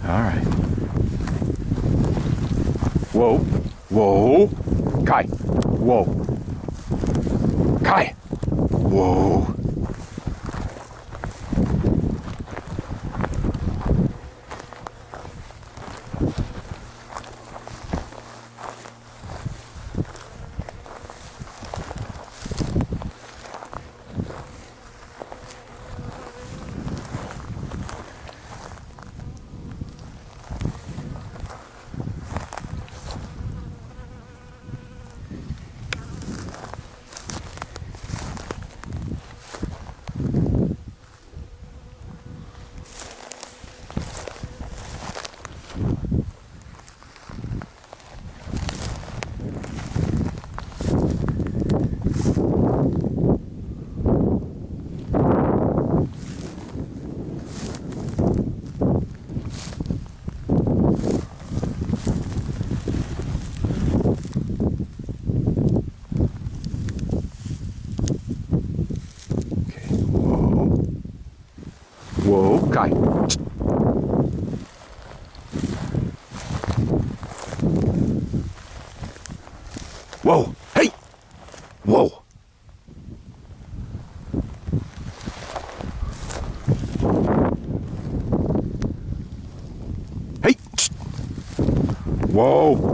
All right. Whoa. Whoa. Kai. Whoa. Kai. Whoa. Whoa, Kai. Whoa, hey! Whoa. Hey! Whoa.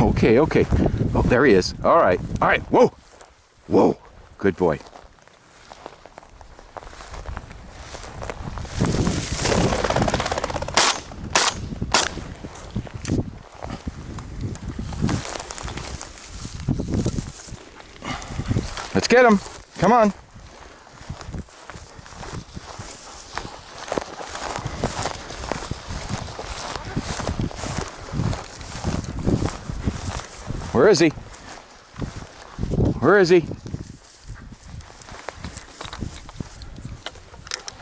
Okay, okay. Oh, there he is. All right. All right. Whoa. Whoa. Good boy. Let's get him. Come on. Where is he? Where is he?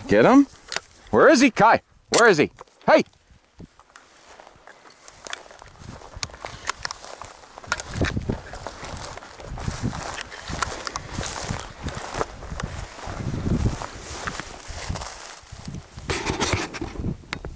Get him? Where is he? Kai, where is he? Hey!